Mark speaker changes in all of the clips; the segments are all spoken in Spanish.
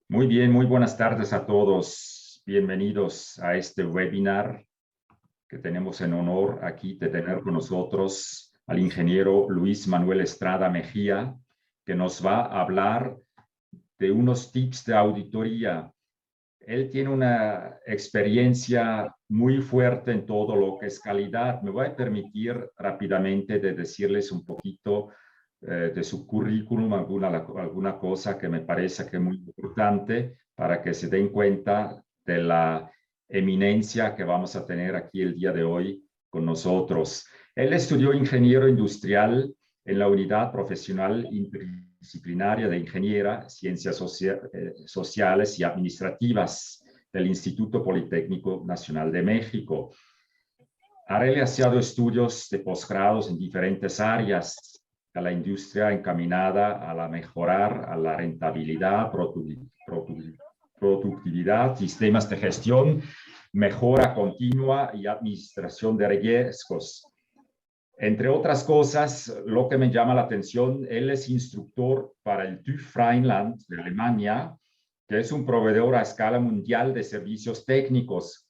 Speaker 1: Muy bien, muy buenas tardes a todos. Bienvenidos a este webinar que tenemos en honor aquí de tener con nosotros al ingeniero Luis Manuel Estrada Mejía, que nos va a hablar de unos tips de auditoría. Él tiene una experiencia muy fuerte en todo lo que es calidad. Me voy a permitir rápidamente de decirles un poquito de su currículum, alguna cosa que me parece que es muy importante para que se den cuenta de la eminencia que vamos a tener aquí el día de hoy con nosotros. Él estudió ingeniero industrial en la unidad profesional interdisciplinaria de Ingeniera, Ciencias Sociales y Administrativas del Instituto Politécnico Nacional de México. Ha realizado estudios de posgrados en diferentes áreas de la industria encaminada a la mejorar a la rentabilidad, productividad, sistemas de gestión, mejora continua y administración de riesgos. Entre otras cosas, lo que me llama la atención, él es instructor para el TÜV Rheinland de Alemania, que es un proveedor a escala mundial de servicios técnicos.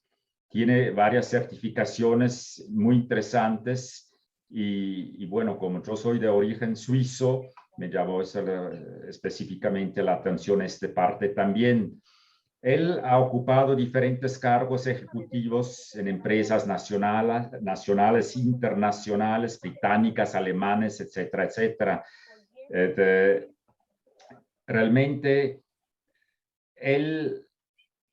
Speaker 1: Tiene varias certificaciones muy interesantes y bueno, como yo soy de origen suizo, me llamó específicamente la atención esta parte también. Él ha ocupado diferentes cargos ejecutivos en empresas nacionales, internacionales, británicas, alemanes, etcétera, etcétera. Realmente él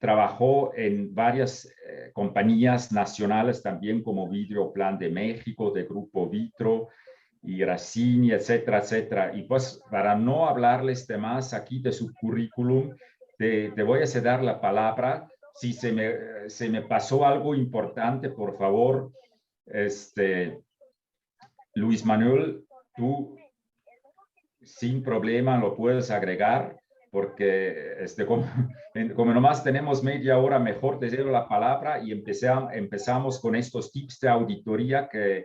Speaker 1: trabajó en varias compañías nacionales también como Videoplan de México, de Grupo Vitro y Racini, etcétera, etcétera. Y pues para no hablarles de más aquí de su currículum, te voy a ceder la palabra. Si se me pasó algo importante, por favor, Luis Manuel, tú sin problema lo puedes agregar, porque como nomás tenemos media hora, mejor te cedo la palabra y empezamos con estos tips de auditoría que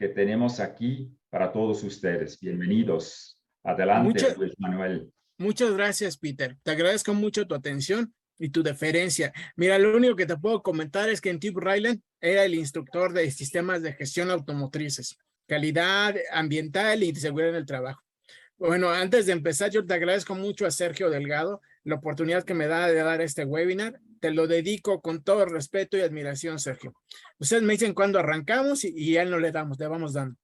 Speaker 1: tenemos aquí para todos ustedes. Bienvenidos. Adelante,
Speaker 2: Muchas,
Speaker 1: Luis Manuel.
Speaker 2: muchas gracias, Peter. Te agradezco mucho tu atención y tu deferencia. Mira, lo único que te puedo comentar es que en TÜV Rheinland era el instructor de sistemas de gestión automotrices, calidad ambiental y seguridad en el trabajo. Bueno, antes de empezar, yo te agradezco mucho a Sergio Delgado la oportunidad que me da de dar este webinar. Te lo dedico con todo respeto y admiración, Sergio. Ustedes me dicen cuándo arrancamos y ya no le vamos dando.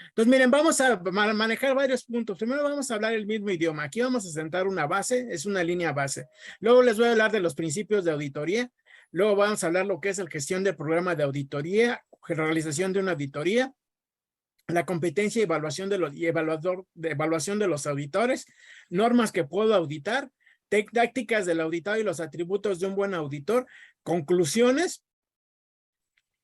Speaker 2: Entonces, miren, vamos a manejar varios puntos. Primero vamos a hablar el mismo idioma. Aquí vamos a sentar una base, es una línea base. Luego les voy a hablar de los principios de auditoría. Luego vamos a hablar lo que es la gestión del programa de auditoría, realización de una auditoría, la competencia y evaluación evaluación de los auditores, normas que puedo auditar, tácticas del auditor y los atributos de un buen auditor, conclusiones.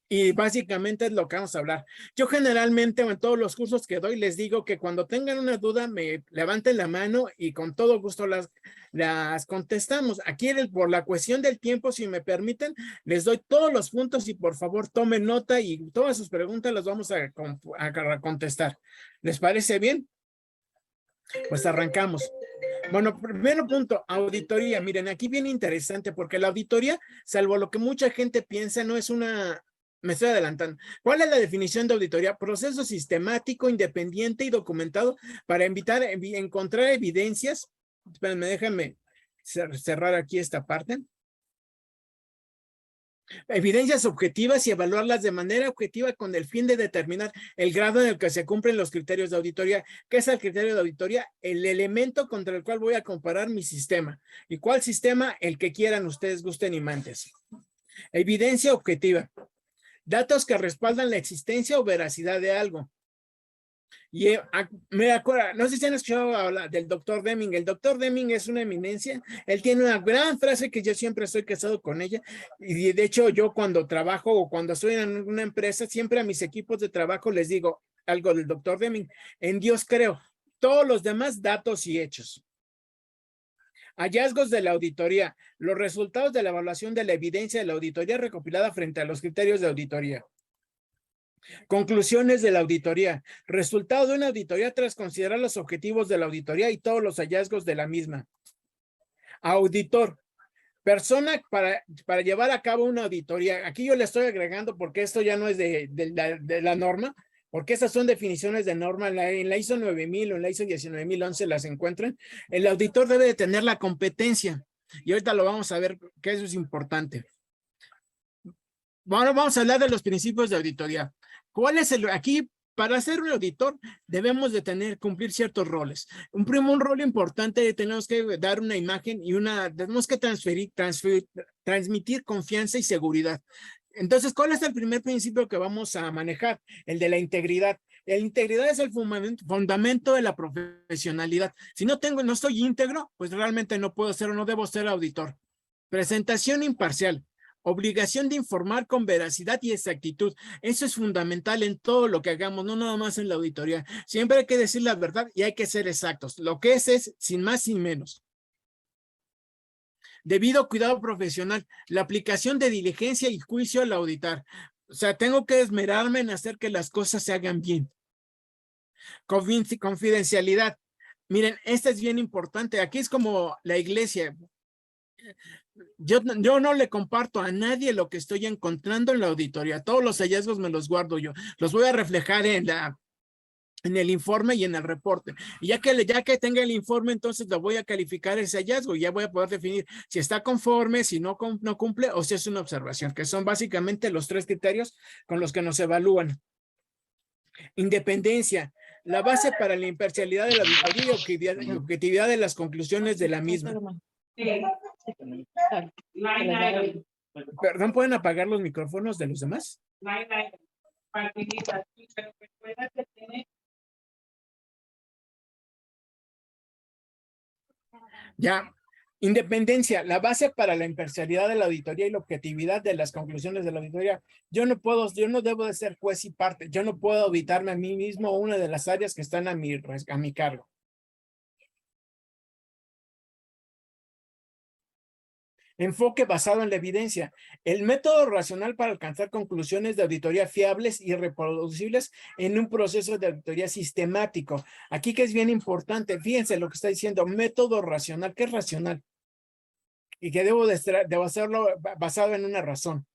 Speaker 2: Y básicamente es lo que vamos a hablar. Yo generalmente en todos los cursos que doy les digo que cuando tengan una duda me levanten la mano y con todo gusto las contestamos. Aquí por la cuestión del tiempo, si me permiten, les doy todos los puntos y por favor tomen nota y todas sus preguntas las vamos a contestar. ¿Les parece bien? Pues arrancamos. Bueno, primero punto, auditoría. Miren, aquí viene interesante porque la auditoría, salvo lo que mucha gente piensa, no es una... Me estoy adelantando. ¿Cuál es la definición de auditoría? Proceso sistemático, independiente y documentado para encontrar evidencias. Espérenme, déjenme cerrar aquí esta parte. Evidencias objetivas y evaluarlas de manera objetiva con el fin de determinar el grado en el que se cumplen los criterios de auditoría. ¿Qué es el criterio de auditoría? El elemento contra el cual voy a comparar mi sistema. ¿Y cuál sistema? El que quieran ustedes, gusten y mantes. Evidencia objetiva. Datos que respaldan la existencia o veracidad de algo. Y me acuerdo, no sé si han escuchado hablar del doctor Deming. El doctor Deming es una eminencia. Él tiene una gran frase que yo siempre estoy casado con ella. Y de hecho, yo cuando trabajo o cuando estoy en una empresa, siempre a mis equipos de trabajo les digo algo del doctor Deming. En Dios creo. Todos los demás datos y hechos. Hallazgos de la auditoría. Los resultados de la evaluación de la evidencia de la auditoría recopilada frente a los criterios de auditoría. Conclusiones de la auditoría. Resultado de una auditoría tras considerar los objetivos de la auditoría y todos los hallazgos de la misma. Auditor. Persona para llevar a cabo una auditoría. Aquí yo le estoy agregando porque esto ya no es de la norma, porque esas son definiciones de norma. En la ISO 9000 o en la ISO 19011 las encuentran. El auditor debe de tener la competencia. Y ahorita lo vamos a ver, que eso es importante. Bueno, vamos a hablar de los principios de auditoría. ¿Cuál es aquí? Para ser un auditor debemos de cumplir ciertos roles. Un rol importante, tenemos que dar una imagen y tenemos que transmitir confianza y seguridad. Entonces, ¿cuál es el primer principio que vamos a manejar? El de la integridad. La integridad es el fundamento de la profesionalidad. Si no estoy íntegro, pues realmente no puedo ser o no debo ser auditor. Presentación imparcial. Obligación de informar con veracidad y exactitud. Eso es fundamental en todo lo que hagamos, no nada más en la auditoría. Siempre hay que decir la verdad y hay que ser exactos. Lo que es sin más, sin menos. Debido cuidado profesional, la aplicación de diligencia y juicio al auditar. O sea, tengo que esmerarme en hacer que las cosas se hagan bien. Confidencialidad. Miren, esta es bien importante. Aquí es como la iglesia. Yo no le comparto a nadie lo que estoy encontrando en la auditoría. Todos los hallazgos me los guardo yo. Los voy a reflejar en el informe y en el reporte. Y ya que tenga el informe, entonces lo voy a calificar ese hallazgo y ya voy a poder definir si está conforme, si no cumple o si es una observación, que son básicamente los 3 criterios con los que nos evalúan. Independencia. La base para la imparcialidad de la auditoría y objetividad de las conclusiones de la misma. Perdón, ¿pueden apagar los micrófonos de los demás? Ya. Independencia, la base para la imparcialidad de la auditoría y la objetividad de las conclusiones de la auditoría. Yo no debo de ser juez y parte. Yo no puedo auditarme a mí mismo o una de las áreas que están a mi cargo. Enfoque basado en la evidencia. El método racional para alcanzar conclusiones de auditoría fiables y reproducibles en un proceso de auditoría sistemático. Aquí que es bien importante, fíjense lo que está diciendo, método racional. ¿Qué es racional? Y que debo hacerlo basado en una razón.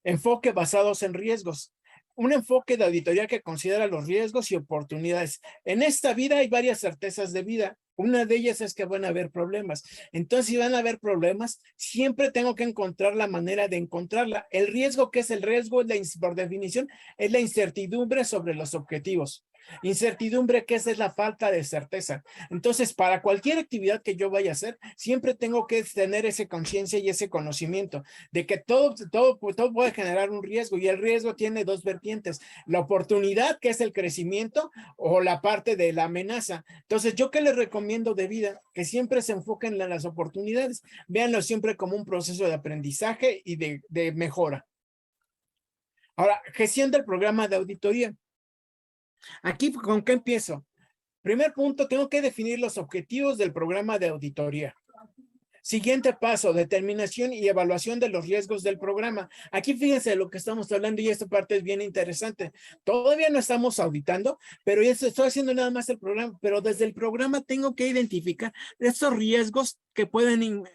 Speaker 2: Enfoque basados en riesgos. Un enfoque de auditoría que considera los riesgos y oportunidades. En esta vida hay varias certezas de vida. Una de ellas es que van a haber problemas. Entonces, si van a haber problemas, siempre tengo que encontrar la manera de encontrarla. El riesgo, ¿qué es el riesgo? Por definición, es la incertidumbre sobre los objetivos. Incertidumbre, ¿qué es la falta de certeza? Entonces, para cualquier actividad que yo vaya a hacer, siempre tengo que tener esa conciencia y ese conocimiento de que todo puede generar un riesgo y el riesgo tiene 2 vertientes. La oportunidad, que es el crecimiento, o la parte de la amenaza. Entonces, ¿yo qué les recomiendo de vida? Que siempre se enfoquen en las oportunidades. Véanlo siempre como un proceso de aprendizaje y de mejora. Ahora, gestión del programa de auditoría. Aquí, ¿con qué empiezo? Primer punto, tengo que definir los objetivos del programa de auditoría. Siguiente paso, determinación y evaluación de los riesgos del programa. Aquí fíjense lo que estamos hablando y esta parte es bien interesante. Todavía no estamos auditando, pero ya estoy haciendo nada más el programa, pero desde el programa tengo que identificar estos riesgos que pueden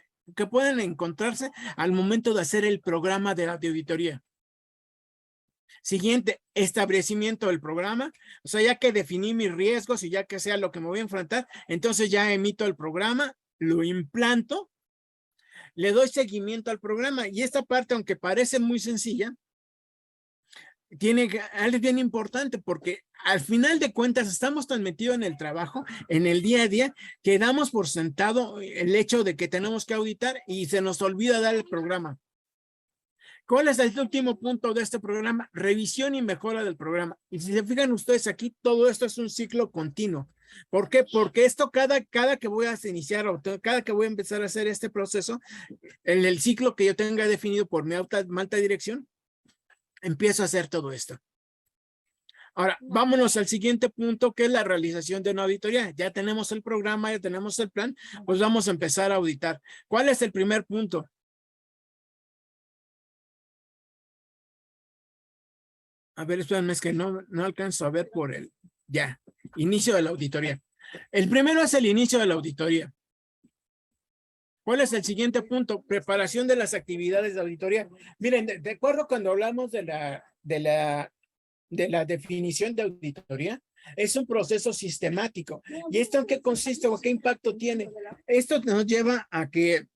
Speaker 2: encontrarse al momento de hacer el programa de auditoría. Siguiente, establecimiento del programa. O sea, ya que definí mis riesgos y ya que sea lo que me voy a enfrentar, entonces ya emito el programa, lo implanto, le doy seguimiento al programa. Y esta parte, aunque parece muy sencilla, es bien importante porque al final de cuentas estamos tan metidos en el trabajo, en el día a día, que damos por sentado el hecho de que tenemos que auditar y se nos olvida dar el programa. ¿Cuál es el último punto de este programa? Revisión y mejora del programa. Y si se fijan ustedes aquí, todo esto es un ciclo continuo. ¿Por qué? Porque esto cada que voy a iniciar o cada que voy a empezar a hacer este proceso, en el ciclo que yo tenga definido por mi alta dirección, empiezo a hacer todo esto. Ahora, vámonos al siguiente punto, que es la realización de una auditoría. Ya tenemos el programa, ya tenemos el plan, pues vamos a empezar a auditar. ¿Cuál es el primer punto? A ver, espérenme, es que no alcanzo a ver por el... Ya, inicio de la auditoría. El primero es el inicio de la auditoría. ¿Cuál es el siguiente punto? Preparación de las actividades de auditoría. Miren, de acuerdo cuando hablamos de la definición de auditoría, es un proceso sistemático. ¿Y esto en qué consiste o qué impacto tiene? Esto nos lleva a que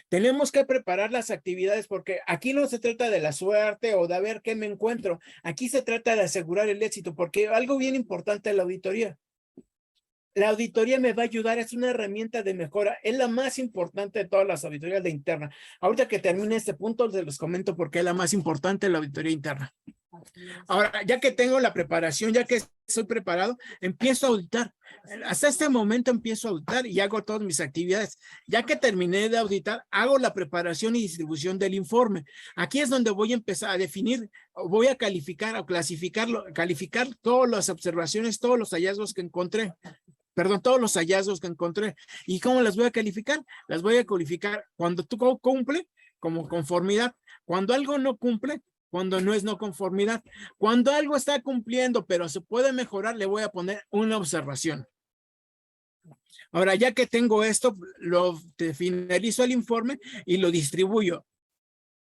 Speaker 2: tenemos que preparar las actividades porque aquí no se trata de la suerte o de a ver qué me encuentro. Aquí se trata de asegurar el éxito porque algo bien importante es la auditoría. La auditoría me va a ayudar, es una herramienta de mejora, es la más importante de todas las auditorías de interna. Ahorita que termine este punto, se los comento por qué es la más importante la auditoría interna. Ahora, ya que tengo la preparación, ya que estoy preparado, empiezo a auditar. Hasta este momento empiezo a auditar y hago todas mis actividades. Ya que terminé de auditar, hago la preparación y distribución del informe. Aquí es donde voy a empezar a definir, voy a calificar o calificar todas las observaciones, todos los hallazgos que encontré. Perdón, todos los hallazgos que encontré. ¿Y cómo las voy a calificar? Las voy a calificar cuando tú cumple, como conformidad. Cuando algo no cumple, cuando no es no conformidad. Cuando algo está cumpliendo, pero se puede mejorar, le voy a poner una observación. Ahora, ya que tengo esto, lo finalizo el informe y lo distribuyo.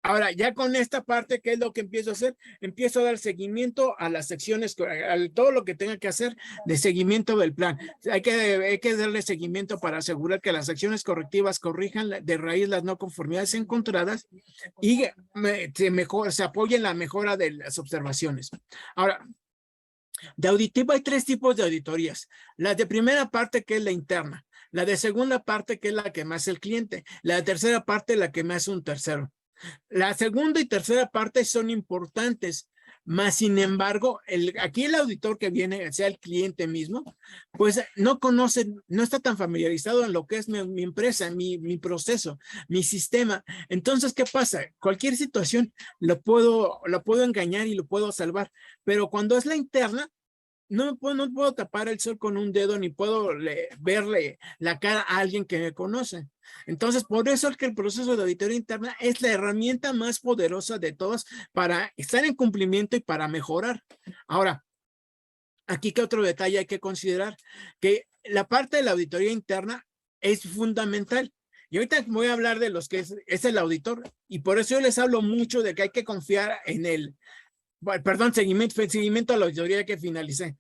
Speaker 2: Ahora, ya con esta parte, ¿qué es lo que empiezo a hacer? Empiezo a dar seguimiento a las secciones, a todo lo que tenga que hacer de seguimiento del plan. Hay que darle seguimiento para asegurar que las acciones correctivas corrijan de raíz las no conformidades encontradas y se apoye en la mejora de las observaciones. Ahora, de auditivo hay tres tipos de auditorías. La de primera parte, que es la interna. La de segunda parte, que es la que me hace el cliente. La de tercera parte, la que me hace un tercero. La segunda y tercera parte son importantes, más sin embargo, aquí el auditor que viene, sea el cliente mismo, pues no conoce, no está tan familiarizado en lo que es mi empresa, mi proceso, mi sistema. Entonces, ¿qué pasa? Cualquier situación lo puedo engañar y lo puedo salvar, pero cuando es la interna, no puedo tapar el sol con un dedo ni puedo verle la cara a alguien que me conoce. Entonces, por eso es que el proceso de auditoría interna es la herramienta más poderosa de todas para estar en cumplimiento y para mejorar. Ahora, aquí que otro detalle hay que considerar, que la parte de la auditoría interna es fundamental. Y ahorita voy a hablar de los que es el auditor y por eso yo les hablo mucho de que hay que confiar en el seguimiento a la auditoría que finalicé.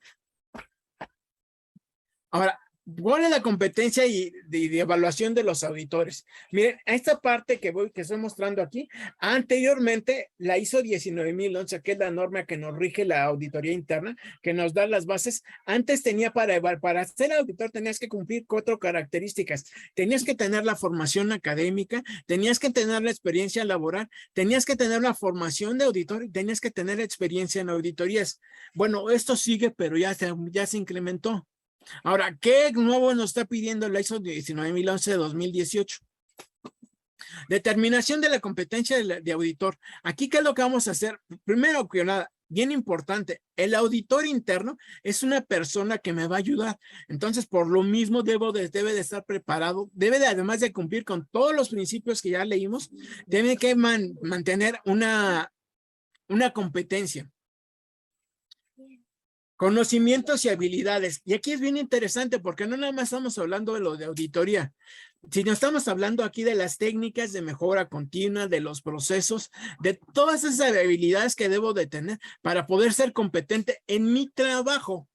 Speaker 2: Ahora, ¿cuál es la competencia y de evaluación de los auditores? Miren, esta parte que estoy mostrando aquí, anteriormente la ISO 19011, que es la norma que nos rige la auditoría interna, que nos da las bases. Antes tenía para ser auditor tenías que cumplir 4 características. Tenías que tener la formación académica, tenías que tener la experiencia laboral, tenías que tener la formación de auditor y tenías que tener experiencia en auditorías. Bueno, esto sigue, pero ya se incrementó. Ahora, ¿qué nuevo nos está pidiendo la ISO 19011 de 2018? Determinación de la competencia de auditor. Aquí, ¿qué es lo que vamos a hacer? Primero que nada, bien importante, el auditor interno es una persona que me va a ayudar. Entonces, por lo mismo, debe de estar preparado, además de cumplir con todos los principios que ya leímos, debe que mantener una competencia. Conocimientos y habilidades. Y aquí es bien interesante porque no nada más estamos hablando de lo de auditoría, sino estamos hablando aquí de las técnicas de mejora continua, de los procesos, de todas esas habilidades que debo de tener para poder ser competente en mi trabajo.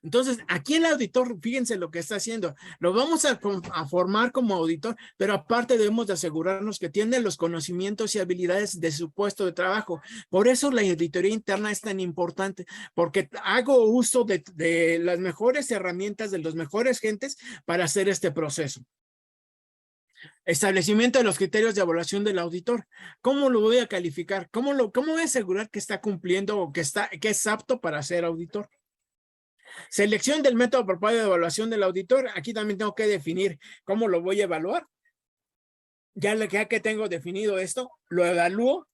Speaker 2: Entonces, aquí el auditor, fíjense lo que está haciendo. Lo vamos a formar como auditor, pero aparte debemos de asegurarnos que tiene los conocimientos y habilidades de su puesto de trabajo. Por eso la auditoría interna es tan importante, porque hago uso de las mejores herramientas, de los mejores gentes para hacer este proceso. Establecimiento de los criterios de evaluación del auditor. ¿Cómo lo voy a calificar? ¿Cómo voy a asegurar que está cumpliendo o que es apto para ser auditor? Selección del método apropiado de evaluación del auditor. Aquí también tengo que definir cómo lo voy a evaluar. Ya que tengo definido esto, lo evalúo.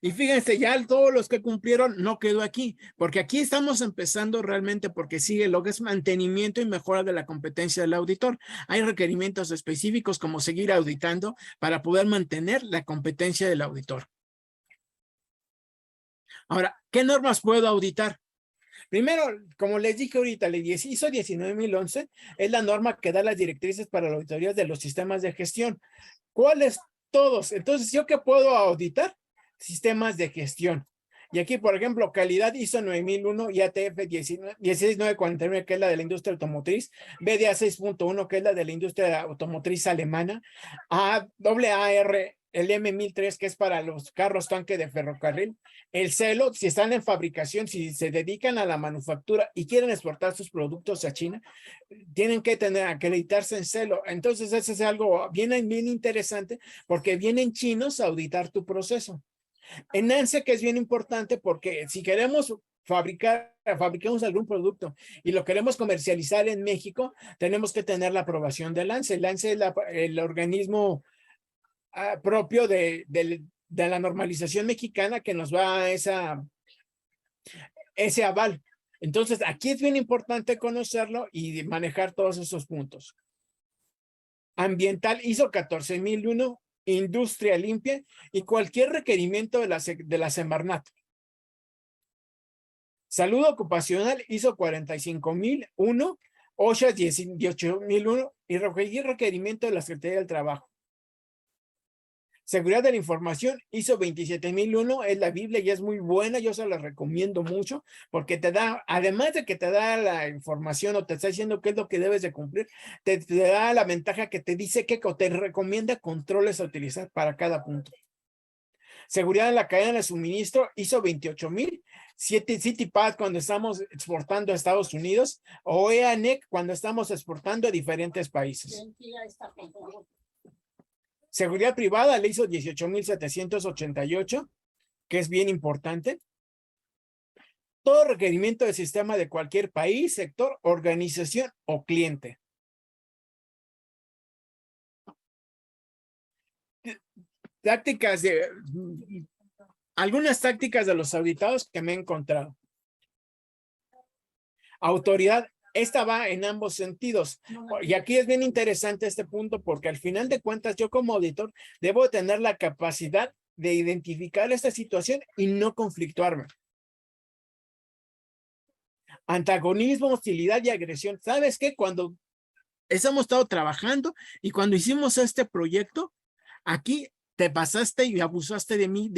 Speaker 2: Y fíjense, ya todos los que cumplieron no quedó aquí, porque aquí estamos empezando realmente porque sigue lo que es mantenimiento y mejora de la competencia del auditor. Hay requerimientos específicos como seguir auditando para poder mantener la competencia del auditor. Ahora, ¿qué normas puedo auditar? Primero, como les dije ahorita, la ISO 19011 es la norma que da las directrices para la auditoría de los sistemas de gestión. ¿Cuáles? Todos. Entonces, ¿yo qué puedo auditar? Sistemas de gestión. Y aquí, por ejemplo, calidad ISO 9001 y ATF 16949, que es la de la industria automotriz, BDA 6.1, que es la de la industria automotriz alemana, AAR, el M1003, que es para los carros tanque de ferrocarril, el CELO, si están en fabricación, si se dedican a la manufactura y quieren exportar sus productos a China, tienen que acreditarse en CELO. Entonces, eso es algo bien interesante porque vienen chinos a auditar tu proceso. En ANSE, que es bien importante porque si queremos fabricamos algún producto y lo queremos comercializar en México, tenemos que tener la aprobación del ANSE. El ANSE es el organismo propio de la normalización mexicana que nos va a ese aval. Entonces, aquí es bien importante conocerlo y manejar todos esos puntos. Ambiental ISO 14001, industria limpia y cualquier requerimiento de la Semarnat. Salud ocupacional ISO 45001, OSHA 18001 y requerimiento de la Secretaría del Trabajo. Seguridad de la información ISO 27001 es la Biblia y es muy buena, yo se la recomiendo mucho porque te da, además de que te da la información o te está diciendo qué es lo que debes de cumplir, te da la ventaja que te dice que te recomienda controles a utilizar para cada punto. Seguridad en la cadena de suministro ISO 28000, CityPath cuando estamos exportando a Estados Unidos o EANEC cuando estamos exportando a diferentes países. Seguridad privada, le hizo 18788, que es bien importante. Todo requerimiento de sistema de cualquier país, sector, organización o cliente. Algunas tácticas de los auditados que me he encontrado. Autoridad. Esta va en ambos sentidos. Y aquí es bien interesante este punto porque al final de cuentas yo como auditor debo tener la capacidad de identificar esta situación y no conflictuarme. Antagonismo, hostilidad y agresión. ¿Sabes qué? Cuando hemos estado trabajando y cuando hicimos este proyecto, aquí te pasaste y abusaste de mí.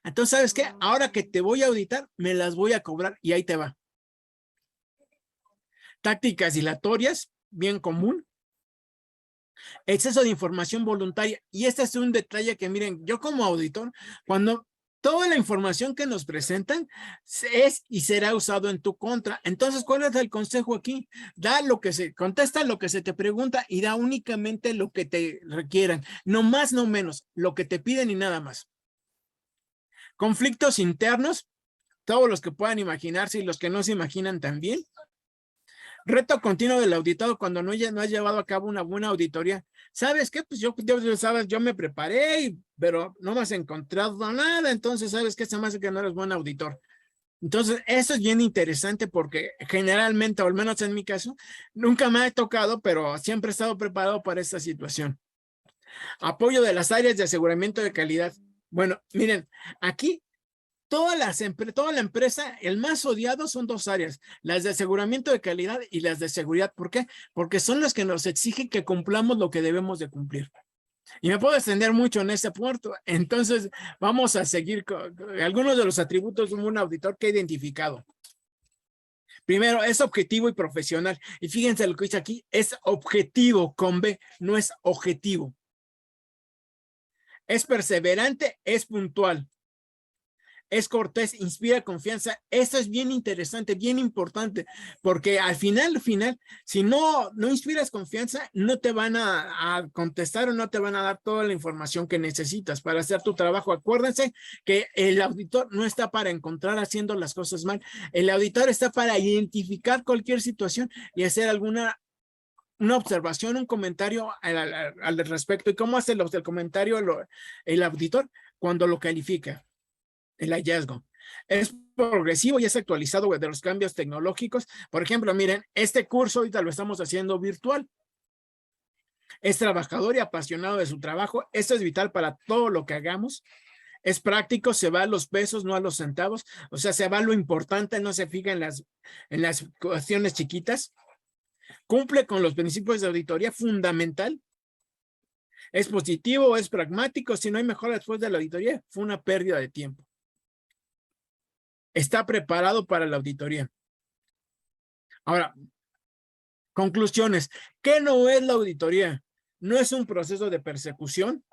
Speaker 2: Entonces, ¿sabes qué? Ahora que te voy a auditar, me las voy a cobrar y ahí te va. Tácticas dilatorias, bien común. Exceso de información voluntaria. Y este es un detalle que miren, yo como auditor, cuando toda la información que nos presentan es y será usado en tu contra. Entonces, ¿cuál es el consejo aquí? Contesta lo que se te pregunta y da únicamente lo que te requieran. No más, no menos. Lo que te piden y nada más. Conflictos internos. Todos los que puedan imaginarse y los que no se imaginan también. Reto continuo del auditado cuando no has llevado a cabo una buena auditoría. ¿Sabes qué? Pues yo me preparé, pero no me has encontrado nada. Entonces, ¿sabes qué? Se me hace que no eres buen auditor. Entonces, eso es bien interesante porque generalmente, o al menos en mi caso, nunca me ha tocado, pero siempre he estado preparado para esta situación. Apoyo de las áreas de aseguramiento de calidad. Bueno, miren, aquí toda la empresa, el más odiado son dos áreas, las de aseguramiento de calidad y las de seguridad. ¿Por qué? Porque son las que nos exigen que cumplamos lo que debemos de cumplir. Y me puedo extender mucho en este punto. Entonces, vamos a seguir con algunos de los atributos de un auditor que he identificado. Primero, es objetivo y profesional. Y fíjense lo que dice aquí, es objetivo con B, no es objetivo. Es perseverante, es puntual. Es cortés, inspira confianza. Esto es bien interesante, bien importante, porque al final, si no inspiras confianza, no te van a contestar o no te van a dar toda la información que necesitas para hacer tu trabajo. Acuérdense que el auditor no está para encontrar haciendo las cosas mal. El auditor está para identificar cualquier situación y hacer una observación, un comentario al respecto. ¿Y cómo hace el comentario el auditor? Cuando lo califica. El hallazgo. Es progresivo y es actualizado de los cambios tecnológicos. Por ejemplo, miren, este curso ahorita lo estamos haciendo virtual. Es trabajador y apasionado de su trabajo. Esto es vital para todo lo que hagamos. Es práctico, se va a los pesos, no a los centavos. O sea, se va a lo importante, no se fija en las cuestiones chiquitas. Cumple con los principios de auditoría fundamental. Es positivo, es pragmático. Si no hay mejora después de la auditoría, fue una pérdida de tiempo. Está preparado para la auditoría. Ahora, conclusiones. ¿Qué no es la auditoría? No es un proceso de persecución,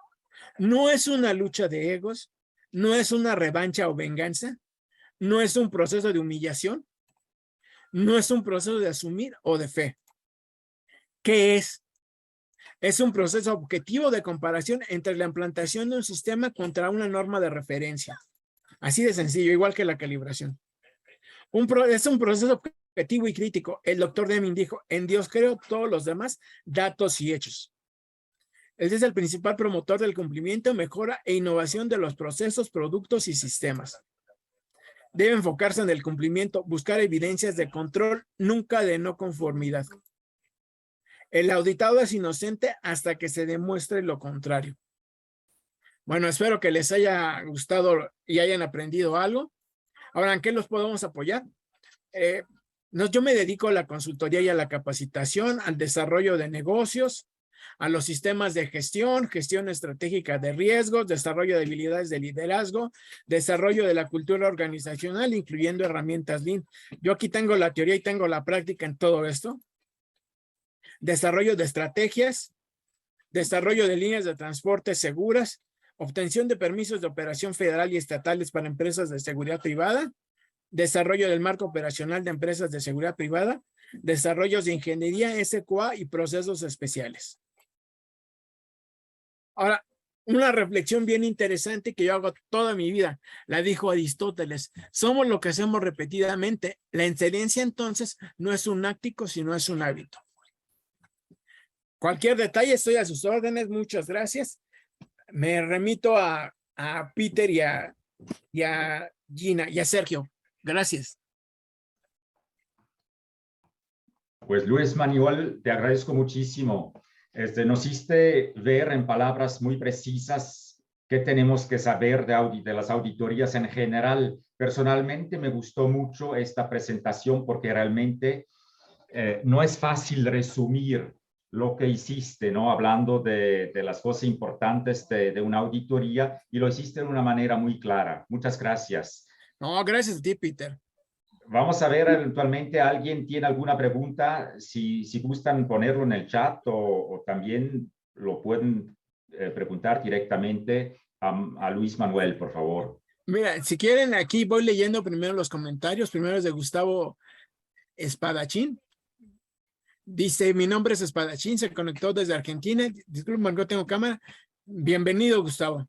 Speaker 2: no es una lucha de egos, no es una revancha o venganza, no es un proceso de humillación, no es un proceso de asumir o de fe. ¿Qué es? Es un proceso objetivo de comparación entre la implantación de un sistema contra una norma de referencia. Así de sencillo, igual que la calibración. Es un proceso objetivo y crítico. El doctor Deming dijo, en Dios creo, todos los demás, datos y hechos. Él es el principal promotor del cumplimiento, mejora e innovación de los procesos, productos y sistemas. Debe enfocarse en el cumplimiento, buscar evidencias de control, nunca de no conformidad. El auditado es inocente hasta que se demuestre lo contrario. Bueno, espero que les haya gustado y hayan aprendido algo. Ahora, ¿en qué los podemos apoyar? Yo me dedico a la consultoría y a la capacitación, al desarrollo de negocios, a los sistemas de gestión, gestión estratégica de riesgos, desarrollo de habilidades de liderazgo, desarrollo de la cultura organizacional, incluyendo herramientas Lean. Yo aquí tengo la teoría y tengo la práctica en todo esto. Desarrollo de estrategias, desarrollo de líneas de transporte seguras, obtención de permisos de operación federal y estatales para empresas de seguridad privada, desarrollo del marco operacional de empresas de seguridad privada, desarrollos de ingeniería SQA y procesos especiales. Ahora, una reflexión bien interesante que yo hago toda mi vida, la dijo Aristóteles, somos lo que hacemos repetidamente. La excelencia entonces no es un áctico, sino es un hábito. Cualquier detalle, estoy a sus órdenes, muchas gracias. Me remito a Peter y a Gina y a Sergio. Gracias.
Speaker 1: Pues Luis Manuel, te agradezco muchísimo. Nos hiciste ver en palabras muy precisas qué tenemos que saber de las auditorías en general. Personalmente me gustó mucho esta presentación porque realmente no es fácil resumir lo que hiciste, ¿no? Hablando de las cosas importantes de una auditoría, y lo hiciste de una manera muy clara. Muchas gracias.
Speaker 2: No, gracias a ti, Peter.
Speaker 1: Vamos a ver, eventualmente alguien tiene alguna pregunta, si gustan ponerlo en el chat o también lo pueden preguntar directamente a Luis Manuel, por favor.
Speaker 2: Mira, si quieren, aquí voy leyendo primero los comentarios. Primero es de Gustavo Espadachín. Dice, mi nombre es Espadachín, se conectó desde Argentina. Disculpen, no tengo cámara. Bienvenido, Gustavo.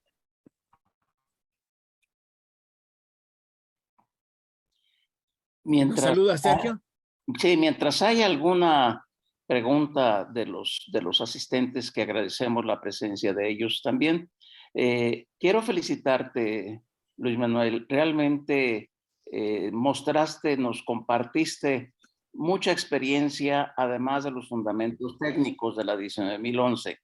Speaker 3: Mientras,
Speaker 2: saluda, Sergio.
Speaker 3: Sí, mientras hay alguna pregunta de los asistentes, que agradecemos la presencia de ellos también, quiero felicitarte, Luis Manuel. Realmente nos compartiste mucha experiencia, además de los fundamentos técnicos de la 19011.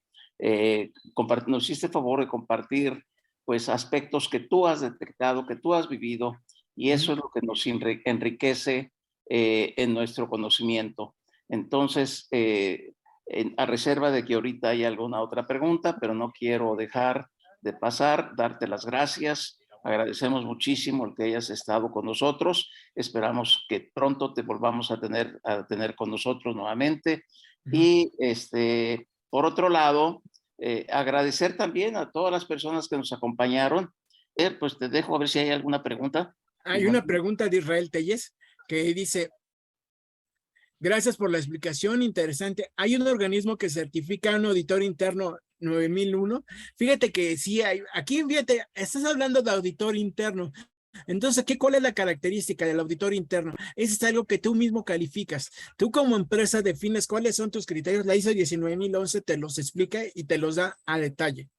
Speaker 3: Nos hiciste favor de compartir pues aspectos que tú has detectado, que tú has vivido, y eso es lo que nos enriquece en nuestro conocimiento. Entonces, a reserva de que ahorita hay alguna otra pregunta, pero no quiero dejar de pasar, darte las gracias. Agradecemos muchísimo el que hayas estado con nosotros. Esperamos que pronto te volvamos a tener con nosotros nuevamente. Y por otro lado, agradecer también a todas las personas que nos acompañaron. Pues te dejo a ver si hay alguna pregunta.
Speaker 2: Hay una pregunta de Israel Telles que dice, gracias por la explicación, interesante. ¿Hay un organismo que certifica a un auditor interno 9001? Fíjate que sí hay. Aquí, fíjate, estás hablando de auditor interno. Entonces, ¿cuál es la característica del auditor interno? Eso es algo que tú mismo calificas. Tú como empresa defines cuáles son tus criterios. La ISO 19011 te los explica y te los da a detalle.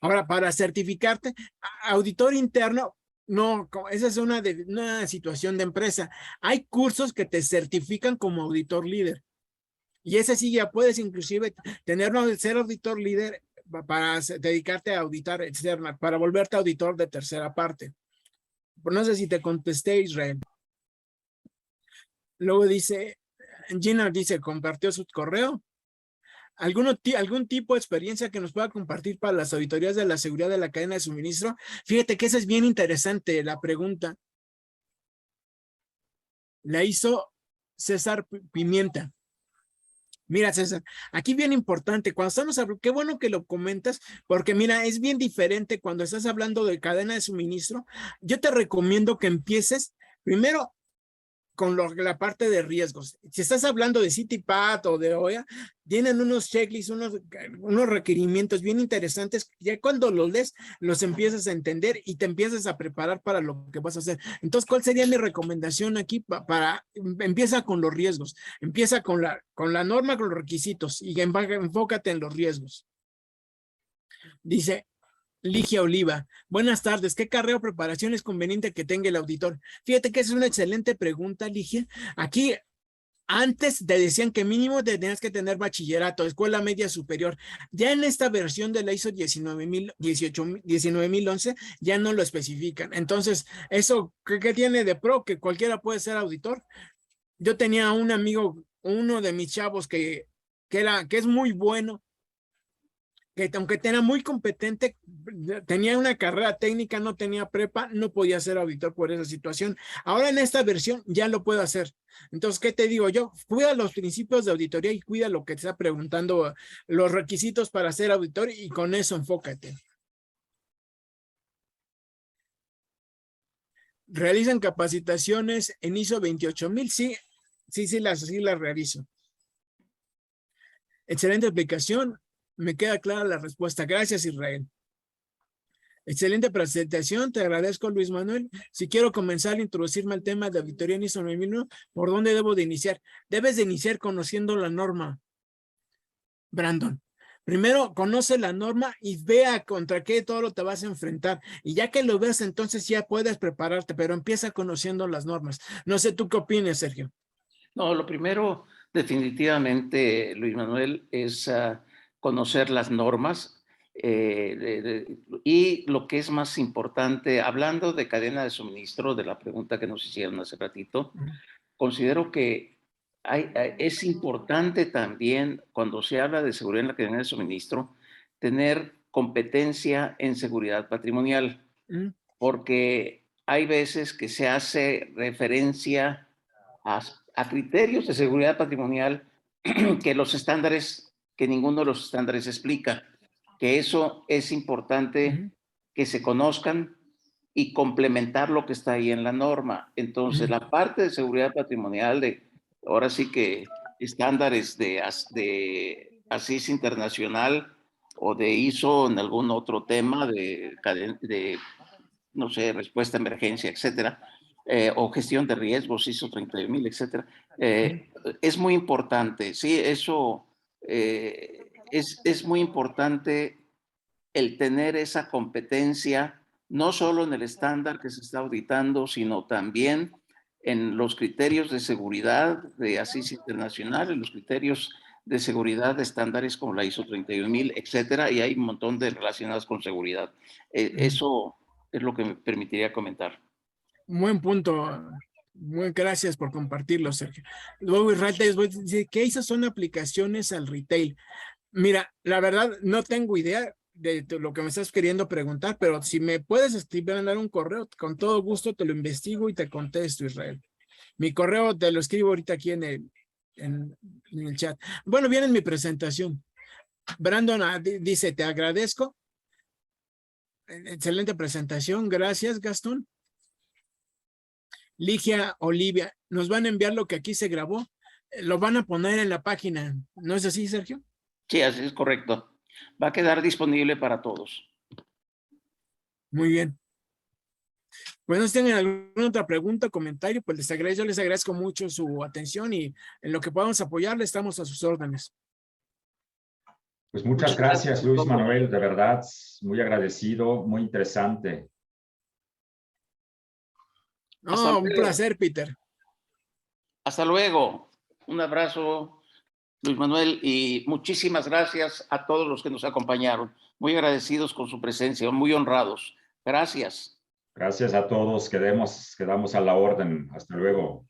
Speaker 2: Ahora, para certificarte, auditor interno, no, esa es una situación de empresa. Hay cursos que te certifican como auditor líder. Y ese sí ya puedes inclusive ser auditor líder para dedicarte a auditar externa, para volverte auditor de tercera parte. Pero no sé si te contesté, Israel. Luego dice, Gina dice, compartió su correo. ¿Algún tipo de experiencia que nos pueda compartir para las auditorías de la seguridad de la cadena de suministro? Fíjate que esa es bien interesante la pregunta. La hizo César Pimienta. Mira, César, aquí bien importante, cuando estamos hablando, qué bueno que lo comentas, porque mira, es bien diferente cuando estás hablando de cadena de suministro. Yo te recomiendo que empieces primero con la parte de riesgos. Si estás hablando de CityPath o de OEA, tienen unos checklists, unos requerimientos bien interesantes. Ya cuando los lees, los empiezas a entender y te empiezas a preparar para lo que vas a hacer. Entonces, ¿cuál sería mi recomendación aquí? Empieza con los riesgos, empieza con la norma, con los requisitos y enfócate en los riesgos. Dice Ligia Oliva, buenas tardes. ¿Qué carrera o preparación es conveniente que tenga el auditor? Fíjate que esa es una excelente pregunta, Ligia. Aquí, antes te decían que mínimo tenías que tener bachillerato, escuela media superior. Ya en esta versión de la ISO 19011 ya no lo especifican. Entonces, ¿eso qué tiene de pro? Que cualquiera puede ser auditor. Yo tenía un amigo, uno de mis chavos que es muy bueno, que aunque era muy competente, tenía una carrera técnica, no tenía prepa, no podía ser auditor por esa situación. Ahora en esta versión ya lo puedo hacer. Entonces, ¿qué te digo yo? Cuida los principios de auditoría y cuida lo que te está preguntando, los requisitos para ser auditor y con eso enfócate. ¿Realizan capacitaciones en ISO 28000? Sí, las realizo. Excelente explicación. Me queda clara la respuesta. Gracias, Israel. Excelente presentación. Te agradezco, Luis Manuel. Si quiero comenzar a introducirme al tema de auditoría en ISO 9001, ¿por dónde debo de iniciar? Debes de iniciar conociendo la norma, Brandon. Primero, conoce la norma y vea contra qué todo lo te vas a enfrentar. Y ya que lo veas, entonces ya puedes prepararte, pero empieza conociendo las normas. No sé, ¿tú qué opinas, Sergio?
Speaker 3: No, lo primero, definitivamente, Luis Manuel, es conocer las normas y lo que es más importante, hablando de cadena de suministro, de la pregunta que nos hicieron hace ratito, considero que es importante también, cuando se habla de seguridad en la cadena de suministro, tener competencia en seguridad patrimonial, porque hay veces que se hace referencia a criterios de seguridad patrimonial que los estándares, que ninguno de los estándares explica, que eso es importante que se conozcan y complementar lo que está ahí en la norma. Entonces, la parte de seguridad patrimonial, ahora sí que estándares de ASIS internacional o de ISO en algún otro tema de no sé, respuesta a emergencia, etcétera, o gestión de riesgos, ISO 31000, etcétera. Es muy importante, sí, eso es muy importante el tener esa competencia, no solo en el estándar que se está auditando, sino también en los criterios de seguridad de ASIS internacional, en los criterios de seguridad de estándares como la ISO 31000, etcétera, y hay un montón de relacionadas con seguridad. Eso es lo que me permitiría comentar.
Speaker 2: Buen punto. Muy gracias por compartirlo, Sergio. Luego Israel dice que esas son aplicaciones al retail. Mira, la verdad no tengo idea de lo que me estás queriendo preguntar, pero si me puedes escribir, mandar un correo, con todo gusto te lo investigo y te contesto, Israel. Mi correo te lo escribo ahorita aquí en el chat. Bueno, viene en mi presentación. Brandon dice, te agradezco. Excelente presentación. Gracias, Gastón. Ligia Olivia, nos van a enviar lo que aquí se grabó. Lo van a poner en la página. ¿No es así, Sergio?
Speaker 3: Sí, así es correcto. Va a quedar disponible para todos.
Speaker 2: Muy bien. Bueno, si tienen alguna otra pregunta o comentario, pues yo les agradezco mucho su atención y en lo que podamos apoyarle estamos a sus órdenes.
Speaker 1: Pues muchas gracias, Luis Manuel, de verdad, muy agradecido, muy interesante.
Speaker 2: No, un placer, Peter.
Speaker 3: Hasta luego. Un abrazo. Luis Manuel, y muchísimas gracias a todos los que nos acompañaron. Muy agradecidos con su presencia, muy honrados. Gracias.
Speaker 1: Gracias a todos, quedamos a la orden. Hasta luego.